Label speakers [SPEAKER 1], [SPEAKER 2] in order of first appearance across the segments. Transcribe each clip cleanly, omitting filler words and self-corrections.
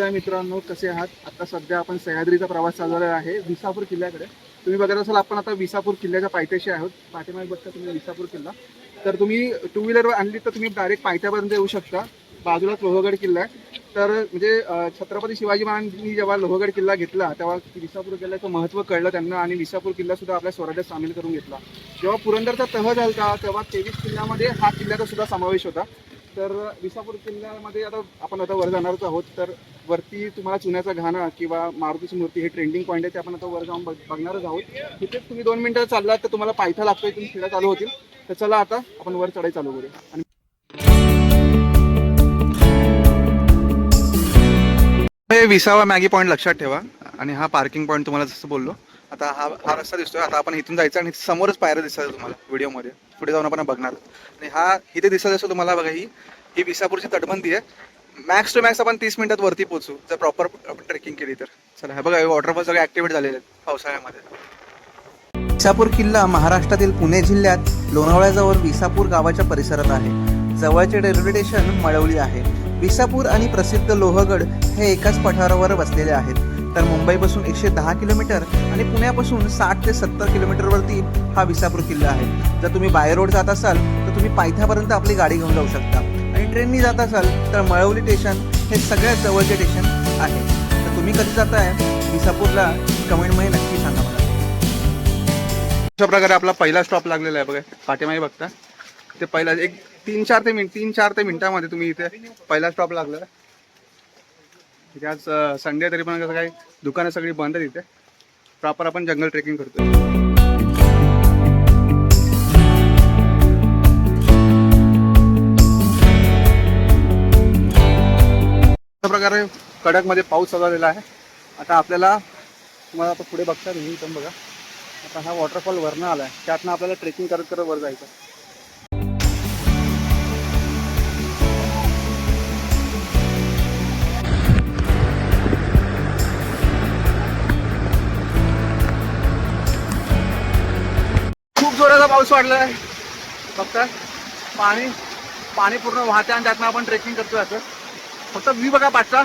[SPEAKER 1] हाय मित्रांनो, कसे आहात? आता सध्या आपण सह्याद्रीचा प्रवास चालवलेला आहे विसापूर किल्ल्याकडे. तुम्ही बघत असाल आपण आता विसापूर किल्ल्याच्या पायथ्याशी आहोत. पाठीमागे बघता तुम्ही विसापूर किल्ला. तर तुम्ही टू व्हीलरवर आणली तर तुम्ही डायरेक्ट पायथ्यापर्यंत येऊ शकता. बाजूलाच लोहगड किल्ला आहे. तर म्हणजे छत्रपती शिवाजी महाराजांनी जेव्हा लोहगड किल्ला घेतला तेव्हा विसापूर किल्ल्याचं महत्त्व कळलं त्यांना आणि विसापूर किल्ला सुद्धा आपल्या स्वराज्यात सामील करून घेतला. जेव्हा पुरंदरचा तह झाला तेव्हा 23 किल्ल्यामध्ये हा किल्ल्याचा सुद्धा समावेश होता. तर विसापूर किल्ल्यामध्ये आपण आता वर जाणारच आहोत. तर वरती तुम्हाला चुन्याचा घाणा किंवा मारुतीची मूर्ती हे ट्रेंडिंग पॉईंट आहे, ते आपण आता वर जाऊन बघणारच आहोत. तिथेच तुम्ही 2 मिनिटं चाललात तर तुम्हाला पायथा लागतोय, तुम्ही फिरा चालू होतील. तर चला आता आपण वर चढाई चालू करूया. आणि हे 20वा मॅगी पॉईंट लक्षात ठेवा. आणि हा पार्किंग पॉईंट तुम्हाला जसं बोललो, आता हा रस्ता दिसतोय. आता आपण इथून जायचं आणि समोरच पायऱ्या दिसतात तुम्हाला व्हिडिओमध्ये. पुढे जाऊन आपण बघणार. आणि हा इथे दिसत असतो तुम्हाला बघा, ही विसापूरची तटबंदी आहे. मॅक्स टू मॅक्स आपण 30 मिनिटात वरती पोहोचू जर प्रॉपर आपण ट्रेकिंग केली तर. चला हे बघा, वॉटरफॉल सगळे ऍक्टिव्हेट झालेले आहेत पावसाळ्यामध्ये.
[SPEAKER 2] विसापूर किल्ला महाराष्ट्रातील पुणे जिल्ह्यात लोणावळ्याजवळ विसापूर गावाच्या परिसरात आहे. जवळचे रेल्वे स्टेशन मळवली आहे. विसापूर आणि प्रसिद्ध लोहगड हे एकाच पठारावर बसलेले आहेत. तर मुंबईपासून 110 किलोमीटर आणि पुण्यापासून 60 ते 70 किलोमीटरवरती हा विसापूर किल्ला आहे. जर तुम्ही बाय रोड जात असाल तर तुम्ही पायथ्यापर्यंत आपली गाडी घेऊन जाऊ शकता आणि ट्रेननी जात असाल तर मळवली स्टेशन हे सगळ्यात जवळचे स्टेशन आहे. तर तुम्ही कधी जाताय विसापूरला कमेंटमध्ये नक्की सांगा मला.
[SPEAKER 1] अशा प्रकारे आपला पहिला स्टॉप लागलेला आहे बघा, पाठीमागे बघता. ते पहिला एक 3-4 ते मिनिटामध्ये तुम्ही इथे पहिला स्टॉप लागला. तिथे आज संडे तरी पण कसं काही दुकानं सगळी बंद आहेत. इथे प्रॉपर आपण जंगल ट्रेकिंग करतोय. अशा प्रकारे कडकमध्ये पाऊस चालू झालेला आहे. आता आपल्याला तुम्हाला आता पुढे बघता तुम्ही इथं बघा, आता हा वॉटरफॉल वरनं आला आहे. त्यातनं आपल्याला ट्रेकिंग करत करत वर जायचं. खूप जोराचा पाऊस वाढलाय बघता. पाणी पूर्ण वाहते आणि त्यातनं आपण ट्रेकिंग करतोय. असं फक्त व्ह्यू बघा पाचचा.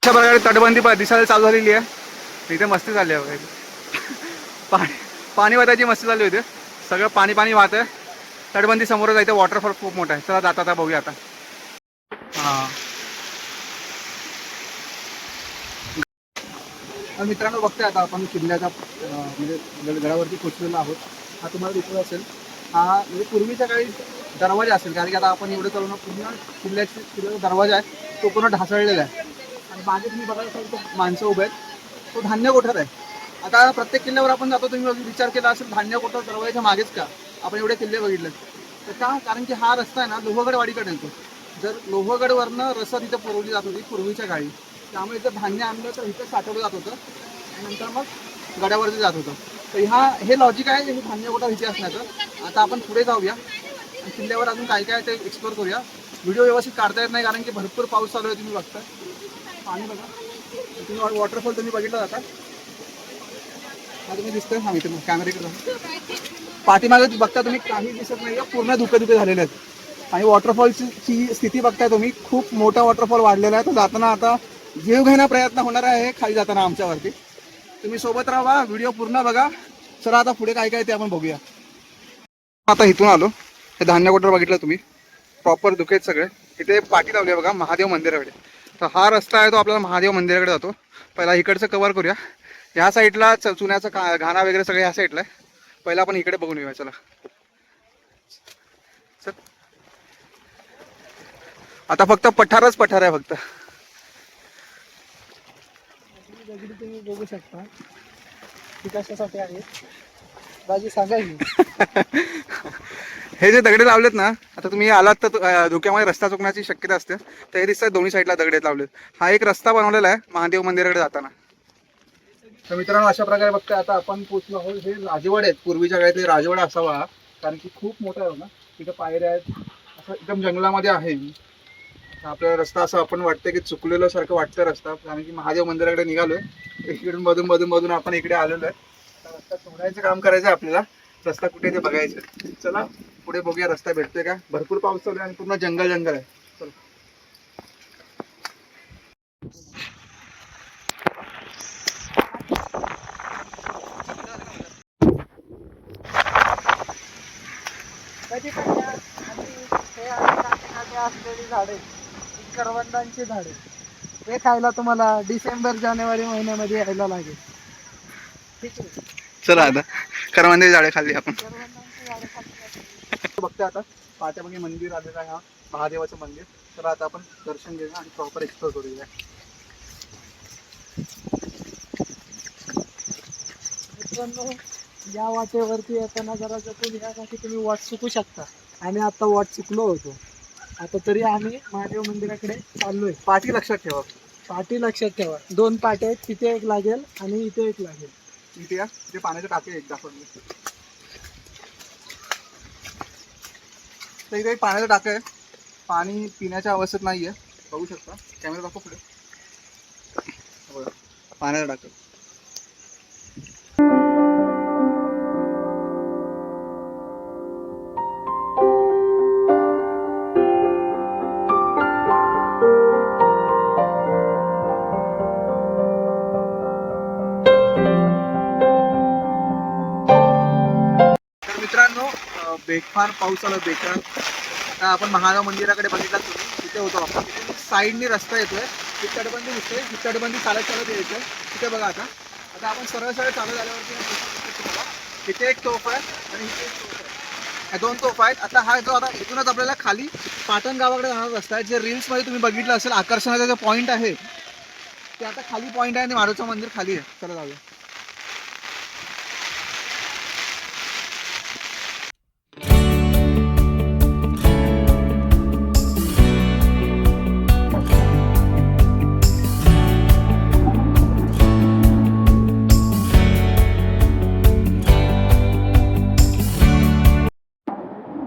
[SPEAKER 1] अशा प्रकारे तटबंदी दिसायला चालू झालेली आहे. इथे मस्ती झाली आहे. पाणी वाहताची मस्ती झाली होती. सगळं पाणी वाहत आहे. तटबंदी समोरच आहे. वॉटरफॉल खूप मोठा आहे. चला जाता बघूया आता. हां मित्रांनो, बघताय आता आपण किल्ल्याचा म्हणजे गडावरती पोचलेलो आहोत. हा तुम्हाला दिसत असेल, हा म्हणजे पूर्वीच्या काळी दरवाजा असेल, कारण की आता आपण एवढं चालू पूर्ण किल्ल्याचा दरवाजा आहे तो पूर्ण ढासळलेला आहे. आणि मागे तुम्ही बघायला असाल तो माणसं उभे आहेत, तो धान्य कोठार आहे. आता प्रत्येक किल्ल्यावर आपण जातो, तुम्ही विचार केला असेल धान्य कोठार दरवाजाच्या मागेच का आपण एवढे किल्ले बघितले तर का? कारण की हा रस्ता आहे ना लोहगडवाडीकडे येतो. जर लोहगडवरनं रसद इथं पुरवली जात होती पूर्वीच्या काळी, त्यामुळे जर धान्य आणलं तर इथं साठवलं जात होतं आणि नंतर मग गडावरती जात होतं. तर हे लॉजिक आहे हे धान्य कोठार इथे असण्याचं. आता आपण पुढे जाऊया आणि किल्ल्यावर अजून काय काय ते एक्सप्लोर करूया. व्हिडिओ व्यवस्थित काढता येत नाही कारण की भरपूर पाऊस चालू आहे. तुम्ही बघता पाणी बघा. तुम्ही वॉटरफॉल तुम्ही बघितला जाता हा तुम्ही दिसतोय. हा इथे कॅमेरेकडे पाठीमागे बघता तुम्ही, काही दिसत नाही, पूर्ण धुके झालेले आहेत. आणि वॉटरफॉलची स्थिती बघताय तुम्ही, खूप मोठा वॉटरफॉल वाढलेला आहे. तर जाताना आता जीवघेणा प्रयत्न होणार आहे खाली जाताना आमच्यावरती. तुम्ही सोबत राहा, व्हिडिओ पूर्ण बघा. चला आता पुढे काय काय ते आपण बघूया. आता इथून आलो, हे धान्य कोठार बघितलं तुम्ही, प्रॉपर धुके आहेत सगळे. इथे पाठी लावली आहे बघा महादेव मंदिराकडे. तर हा रस्ता आहे तो आपल्याला महादेव मंदिराकडे जातो. पहिला इकडचं कव्हर करूया. ह्या साईडला चुन्याचा घाणा वगैरे सगळे ह्या साईडला आहे. पहिला आपण इकडे बघून येऊया. चला आता फक्त पठार आहे फक्त.
[SPEAKER 2] तुम्ही बघू शकता ती कशासाठी आहे बाजी सांगायची.
[SPEAKER 1] हे जे दगडे लावलेत ना, आता तुम्ही आलात तर धुक्यामध्ये रस्ता चुकण्याची शक्यता असते. तर हे दिसतात दोन्ही साईडला दगडे लावलेत. हा एक रस्ता बनवलेला आहे महादेव मंदिराकडे जाताना. तर मित्रांनो अशा प्रकारे बघता आता आपण पोचलो आहोत. हे राजवाडे आहेत, पूर्वीच्या काळातले राजवाडा असावा, कारण की खूप मोठा आहे ना. तिथं पायऱ्या आहेत, असं एकदम जंगलामध्ये आहे. आपल्याला रस्ता असं आपण वाटतं की चुकलेलं सारखं वाटतं रस्ता, कारण की महादेव मंदिराकडे निघालोय. इकडून मधून आपण इकडे आलेलो आहे. तर रस्ता शोधायचं काम करायचं आपल्याला, रस्ता कुठे ते बघायचं. चला पुढे बघूया रस्ता भेटतोय का. भरपूर पाऊस चालू आहे आणि पूर्ण जंगल आहे. चला.
[SPEAKER 3] असलेली झाडे, करवंदांची झाडे, हे खायला तुम्हाला डिसेंबर जानेवारी महिन्यामध्ये यायला लागेल. ठीक आहे.
[SPEAKER 2] चला आता करवंदी झाडे खाल्ली आपण.
[SPEAKER 3] करवंदांची झाडे खायला
[SPEAKER 1] बघतोय आता पाठीमागे मंदिर आलेलं आहे, हा महादेवाचं मंदिर. तर आता आपण दर्शन घेऊया आणि प्रॉपर एक्सप्लोर करूया.
[SPEAKER 3] मित्रांनो, या वाटेवरती येताना जरा जपून या, की तुम्ही वाट चुकू शकता. आम्ही आता वाट चुकलो होतो. आता तरी आम्ही महादेव मंदिराकडे चाललोय.
[SPEAKER 1] पाठी लक्षात ठेवा.
[SPEAKER 3] पाटी लक्षात ठेवा, 2 पाट्या आहेत, तिथे एक लागेल आणि इथे एक लागेल.
[SPEAKER 1] इथे या, ते पाण्याचे टाके एक दाखवले. तर इथे एक पाण्याचं टाकं आहे. पाणी पिण्याच्या अवस्थेत नाहीये, बघू शकता. कॅमेरा दाखव पुढे. बघा, पाण्याचं टाकं. तर मित्रांनो, बेकार पाऊस आला, बेकार. आता आपण महादेव मंदिराकडे बघितला तुम्ही, तिथे होतो आपण. तिथे साईडनी रस्ता येतोय, ही तटबंदी दिसते, ही तटबंदी चालत यायचं. तिथे बघा आता आता आपण सरळ सरळ चालत आल्यावरती इथे एक तोफ आहे आणि इथे एक तोफ आहे. ह्या 2 तोफा आहेत. आता हा जो आता इथूनच आपल्याला खाली पाटण गावाकडे जाणारा रस्ता आहे. जे रील्समध्ये तुम्ही बघितलं असेल, आकर्षणाचा जो पॉईंट आहे ते आता खाली पॉईंट आहे आणि महादेवचं मंदिर खाली आहे. चला जाऊया.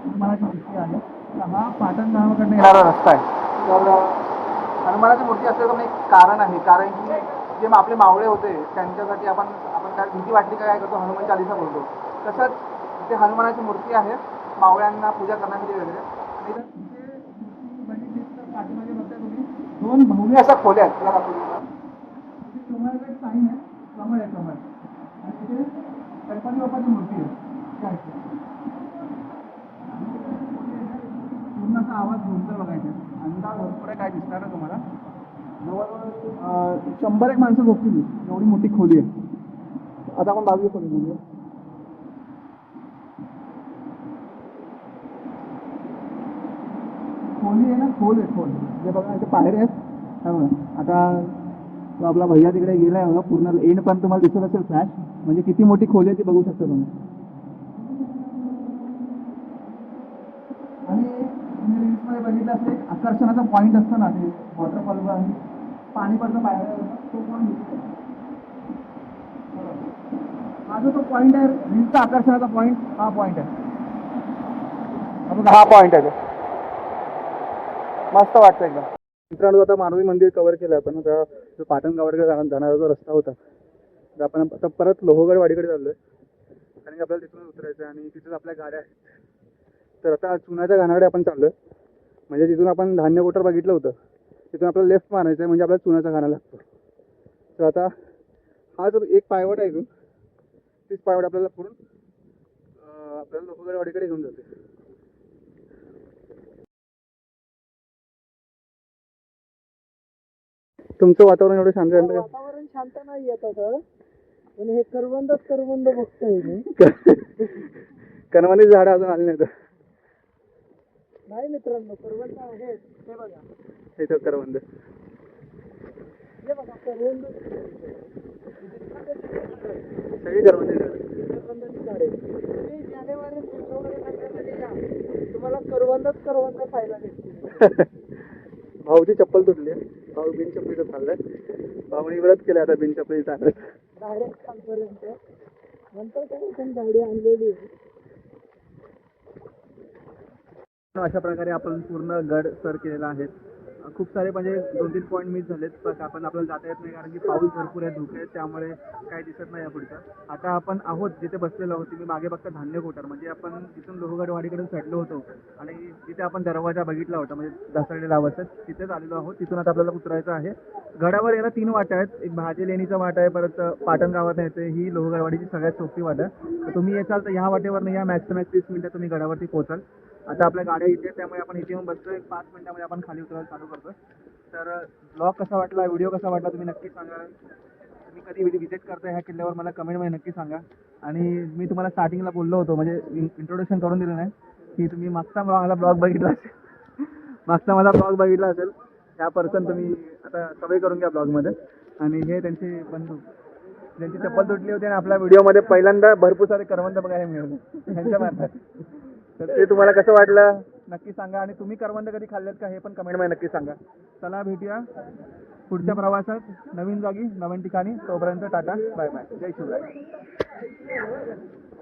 [SPEAKER 1] हनुमानाची मूर्ती आहे. तर हा पाटण गावाकडनं येणारा रस्ता आहे. तर हनुमानाची मूर्ती असल्याचं एक कारण आहे, कारण की जे आपले मावळे होते त्यांच्यासाठी आपण काय भीती वाटली काय करतो, हनुमान चालीसा बोलतो. तसंच इथे हनुमानाची मूर्ती आहे मावळ्यांना पूजा करण्यासाठी वगैरे. आणि जर तिथे मूर्ती बघितली तर पाठीमागे बघताय तुम्ही 2 भव्य अशा खोल्या आहेत. त्याला दाखवतो. तिथे कमळाचं एक साईन आहे, कमळ आहे, कमळ. आणि तिथे गणपती बाप्पाची मूर्ती आहे. काय पूर्ण असा आवाज घुमतोय बघायचा. अंदाज भरपूर आहे, काय दिसणार आहे तुम्हाला. जवळजवळ 100 माणसं झोपतील, एवढी मोठी खोली आहे. आता आपण बाजू खोली बघूया. खोली आहे ना, खोल आहे, खोल. जे बघा इथे पायऱ्या आहेत, हा बघा. आता तो आपला भैया तिकडे गेलाय बघा, पूर्ण एंड पण तुम्हाला दिसत असेल फ्लॅश. म्हणजे किती मोठी खोली आहे ती बघू शकता तुम्ही. आणि रील्समध्ये बघितलं असेल, एक आकर्षणाचा पॉईंट असतो ना, ते वॉटरफॉल आणि पाणी पडतं बाहेर, तो पॉईंट. हा जो तो पॉईंट आहे रील्सचा आकर्षणाचा पॉईंट, हा पॉईंट आहे. हा पॉईंट आहे, मस्त वाटतं एकदम. मित्रांनो, आता मारुती मंदिर कव्हर केलं आपण. आता जो पाटण गावाकडे जाणारा जो रस्ता होता, तर आपण आता परत लोहगड वाडीकडे चाललोय, कारण की आपल्याला तिथून उतरायचं आहे आणि तिथेच आपल्या गाड्या आहेत. तर आता चुनाच्या घाणाकडे आपण चाललोय. म्हणजे तिथून आपण धान्य कोटर बघितलं होतं, तिथून आपल्याला लेफ्ट मारायचं आहे, म्हणजे आपल्याला चुनाचा घाणा लागतो. तर आता हा जो एक पायवाट आहे इथून, तीच पायवाट आपल्याला पुढून आपल्याला लोहगडवाडीकडे घेऊन जाते. तुमचं वातावरण एवढं शांत आहे?
[SPEAKER 3] वातावरण शांत नाही येत आता, पण हे करवंद बघतोय मी.
[SPEAKER 1] कणवानी झाडं अजून आली नाही तर.
[SPEAKER 3] नाही मित्रांनो, करवंद आहे, ते बघा.
[SPEAKER 1] इथं करवंद,
[SPEAKER 3] हे बघा करवंद,
[SPEAKER 1] सगळी करवंदी झाडं.
[SPEAKER 3] करवंदाची झाडे. तुम्ही जानेवारी फेब्रुवारी महिन्यामध्ये या, तुम्हाला करवंद खायला भेटतील.
[SPEAKER 1] भाऊची चप्पल तुटली, भाऊ बिन चपलीचं चाललाय. भाऊनी व्रत केलं आता बिन चपली चालत.
[SPEAKER 3] डायरेक्ट खालपर्यंत. नंतर काही पण गाडी आणलेली आहे.
[SPEAKER 1] अशा प्रकारे आपण पूर्ण गड सर केलेला आहे. खूप सारे म्हणजे 2-3 पॉईंट मिस झालेत, पण आपण आपल्याला जाता येत नाही कारण की पाऊस भरपूर आहे, धुके आहेत, त्यामुळे काही दिसत नाही या पुढचं. आता आपण आहोत जिथे बसलेलो आहोत, तुम्ही मागे बघता धान्य कोठार, म्हणजे आपण तिथून लोहगडवाडीकडून चढलो होतो आणि तिथे आपण दरवाजा बघितला होता, म्हणजे ढासळलेला अवस्थेत तिथेच आलेलो आहोत. तिथून आता आपल्याला उतरायचं आहे. गडावर यायला 3 वाटा आहेत. एक भाजी लेणीचा वाटा आहे, परत पाटण गावात येते, ही लोहगडवाडीची सगळ्यात सोपी वाट आहे. तर तुम्ही येचाल तर ह्या वाटेवरनं या, मॅक्स टू मॅक्स 30 मिनिटं तुम्ही गडावरती पोहोचाल. आता आपल्या गाड्या इथे, त्यामुळे आपण इथे येऊन बसतो. एक 5 मिनिटामध्ये आपण खाली उतरायला चालू करतो. तर ब्लॉग कसा वाटला, व्हिडिओ कसा वाटला, तुम्ही नक्की सांगा. तुम्ही कधी विजिट करता ह्या किल्ल्यावर मला कमेंटमध्ये नक्की सांगा. आणि मी तुम्हाला स्टार्टिंगला बोललो होतो, म्हणजे इंट्रोडक्शन करून दिलं नाही, की तुम्ही मागचा माझा ब्लॉग बघितला असेल, मागचा माझा ब्लॉग बघितला असेल ह्या पर्सन तुम्ही आता सवय करून घ्या ब्लॉगमध्ये. आणि हे त्यांचे बंधू, त्यांची चप्पल तुटली होती आणि आपल्या व्हिडिओमध्ये पहिल्यांदा भरपूर सारे करवंद बघायला मिळाले त्यांच्या मार्फत. तर ते तुम्हाला कसं वाटलं नक्की सांगा. आणि तुम्ही करवंद कधी खाल्लेत का हे पण कमेंटमध्ये नक्की सांगा. चला भेटूया पुढच्या प्रवासात नवीन जागी नवीन ठिकाणी. तोपर्यंत टाटा, बाय बाय, जय शिवराय.